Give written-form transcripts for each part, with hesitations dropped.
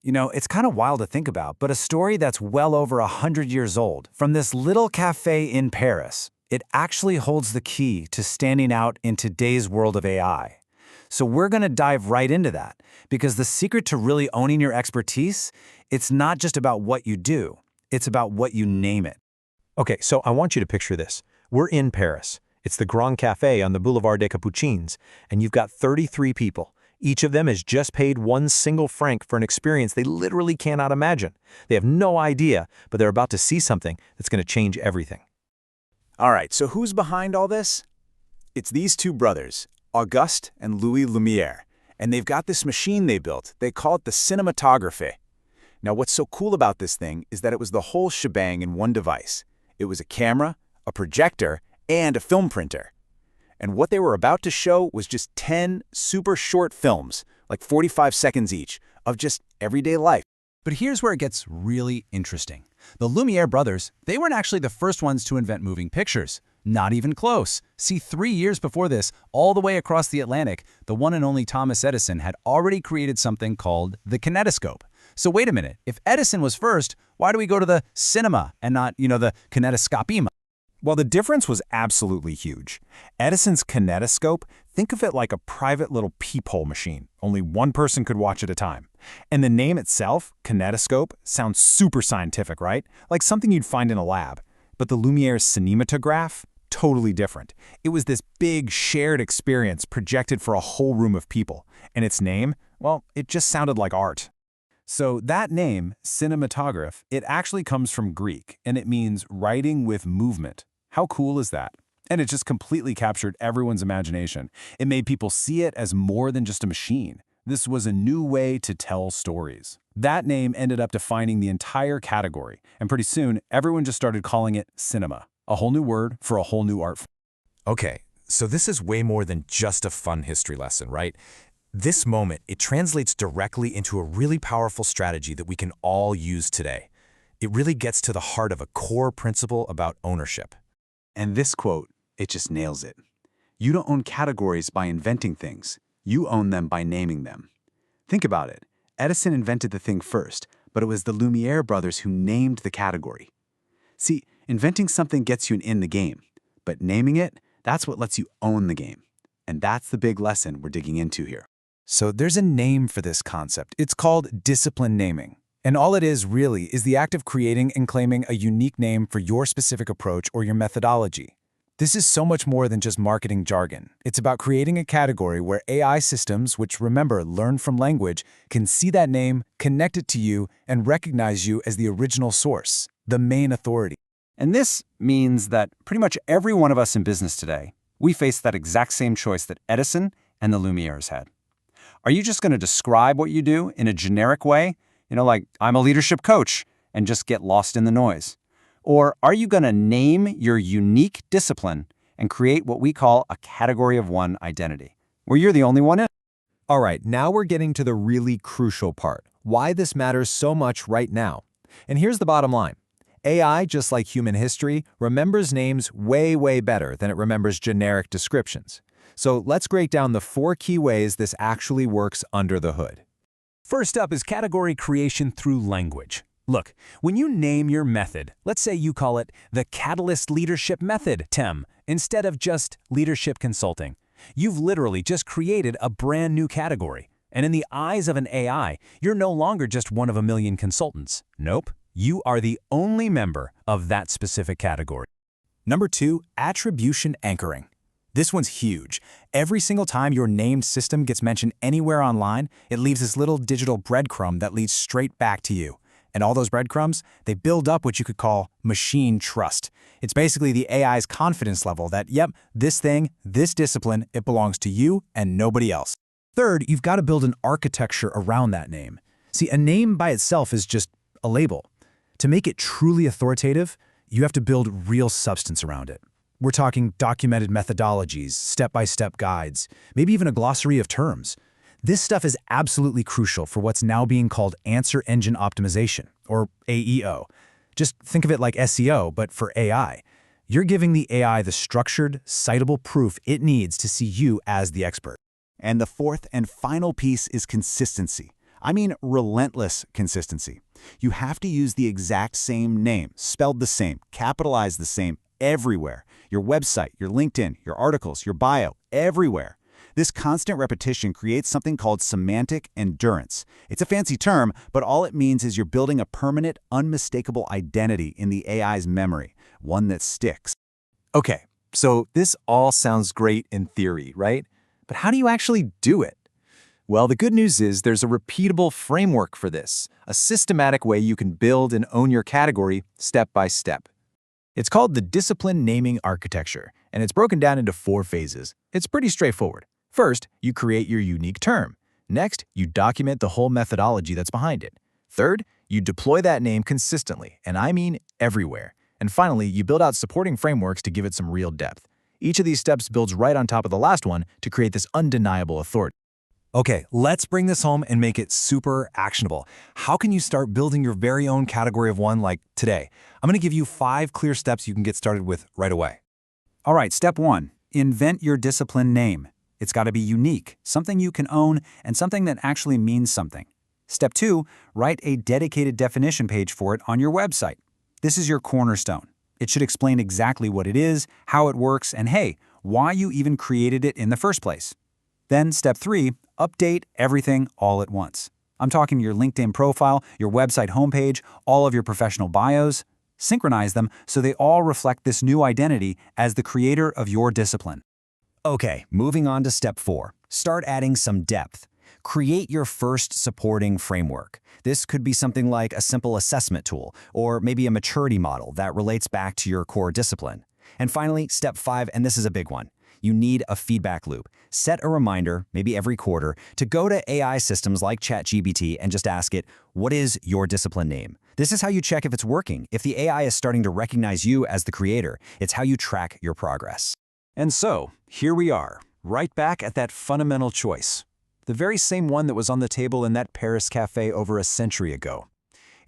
It's kind of wild to think about, but a story that's well over 100 years old, from this little cafe in Paris, it actually holds the key to standing out in today's world of AI. So we're going to dive right into that, because the secret to really owning your expertise, it's not just about what you do, it's about what you name it. Okay, so I want you to picture this. We're in Paris. It's the Grand Café on the Boulevard des Capucines, and you've got 33 people. Each of them has just paid 1 single franc for an experience they literally cannot imagine. They have no idea, but they're about to see something that's going to change everything. All right, so who's behind all this? It's these two brothers, Auguste and Louis Lumière, and they've got this machine they built. They call it the Cinématographe. Now, what's so cool about this thing is that it was the whole shebang in one device. It was a camera, a projector, and a film printer. And what they were about to show was just 10 super short films, like 45 seconds each, of just everyday life. But here's where it gets really interesting. The Lumière brothers, they weren't actually the first ones to invent moving pictures. Not even close. See, 3 years before this, all the way across the Atlantic, the one and only Thomas Edison had already created something called the Kinetoscope. So wait a minute, if Edison was first, why do we go to the cinema and not, the kinetoscope? Well, the difference was absolutely huge. Edison's kinetoscope, think of it like a private little peephole machine. Only one person could watch at a time. And the name itself, kinetoscope, sounds super scientific, right? Like something you'd find in a lab. But the Lumiere's cinematograph, totally different. It was this big shared experience projected for a whole room of people. And its name, well, it just sounded like art. So that name, cinematograph, it actually comes from Greek, and it means writing with movement. How cool is that? And it just completely captured everyone's imagination. It made people see it as more than just a machine. This was a new way to tell stories. That name ended up defining the entire category, and pretty soon, everyone just started calling it cinema, a whole new word for a whole new art form. Okay, so this is way more than just a fun history lesson, right? This moment, it translates directly into a really powerful strategy that we can all use today. It really gets to the heart of a core principle about ownership. And this quote, it just nails it. You don't own categories by inventing things. You own them by naming them. Think about it. Edison invented the thing first, but it was the Lumière brothers who named the category. See, inventing something gets you in the game, but naming it, that's what lets you own the game. And that's the big lesson we're digging into here. So there's a name for this concept. It's called discipline naming. And all it is really is the act of creating and claiming a unique name for your specific approach or your methodology. This is so much more than just marketing jargon. It's about creating a category where AI systems, which remember, learn from language, can see that name, connect it to you, and recognize you as the original source, the main authority. And this means that pretty much every one of us in business today, we face that exact same choice that Edison and the Lumières had. Are you just going to describe what you do in a generic way, like I'm a leadership coach, and just get lost in the noise? Or are you going to name your unique discipline and create what we call a category of one identity, where you're the only one in it? All right, now we're getting to the really crucial part, why this matters so much right now. And here's the bottom line. AI, just like human history, remembers names way, way better than it remembers generic descriptions. So let's break down the 4 key ways this actually works under the hood. First up is category creation through language. Look, when you name your method, let's say you call it the Catalyst Leadership Method, TEM, instead of just leadership consulting. You've literally just created a brand new category. And in the eyes of an AI, you're no longer just one of a million consultants. Nope, you are the only member of that specific category. Number 2, attribution anchoring. This one's huge. Every single time your named system gets mentioned anywhere online, it leaves this little digital breadcrumb that leads straight back to you. And all those breadcrumbs, they build up what you could call machine trust. It's basically the AI's confidence level that, yep, this thing, this discipline, it belongs to you and nobody else. Third, you've got to build an architecture around that name. See, a name by itself is just a label. To make it truly authoritative, you have to build real substance around it. We're talking documented methodologies, step-by-step guides, maybe even a glossary of terms. This stuff is absolutely crucial for what's now being called answer engine optimization, or AEO. Just think of it like SEO, but for AI. You're giving the AI the structured, citable proof it needs to see you as the expert. And the fourth and final piece is consistency. I mean relentless consistency. You have to use the exact same name, spelled the same, capitalized the same, everywhere. Your website, your LinkedIn, your articles, your bio, everywhere. This constant repetition creates something called semantic endurance. It's a fancy term, but all it means is you're building a permanent, unmistakable identity in the AI's memory, one that sticks. Okay, so this all sounds great in theory, right? But how do you actually do it? Well, the good news is there's a repeatable framework for this, a systematic way you can build and own your category step by step. It's called the discipline naming architecture, and it's broken down into 4 phases. It's pretty straightforward. First, you create your unique term. Next, you document the whole methodology that's behind it. Third, you deploy that name consistently, and I mean everywhere. And finally, you build out supporting frameworks to give it some real depth. Each of these steps builds right on top of the last one to create this undeniable authority. Okay, let's bring this home and make it super actionable. How can you start building your very own category of one like today? I'm going to give you 5 clear steps you can get started with right away. All right, step 1. Invent your discipline name. It's got to be unique, something you can own, and something that actually means something. Step 2. Write a dedicated definition page for it on your website. This is your cornerstone. It should explain exactly what it is, how it works, and hey, why you even created it in the first place. Then step 3, update everything all at once. I'm talking your LinkedIn profile, your website homepage, all of your professional bios. Synchronize them so they all reflect this new identity as the creator of your discipline. Okay, moving on to step 4. Start adding some depth. Create your first supporting framework. This could be something like a simple assessment tool, or maybe a maturity model that relates back to your core discipline. And finally, step 5, and this is a big one. You need a feedback loop. Set a reminder, maybe every quarter, to go to AI systems like ChatGPT and just ask it, what is your discipline name? This is how you check if it's working. If the AI is starting to recognize you as the creator, it's how you track your progress. And so, here we are, right back at that fundamental choice. The very same one that was on the table in that Paris cafe over a century ago.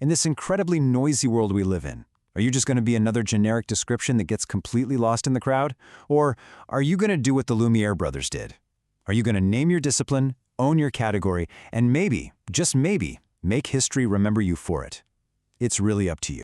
In this incredibly noisy world we live in, are you just going to be another generic description that gets completely lost in the crowd? Or are you going to do what the Lumière Brothers did? Are you going to name your discipline, own your category, and maybe, just maybe, make history remember you for it? It's really up to you.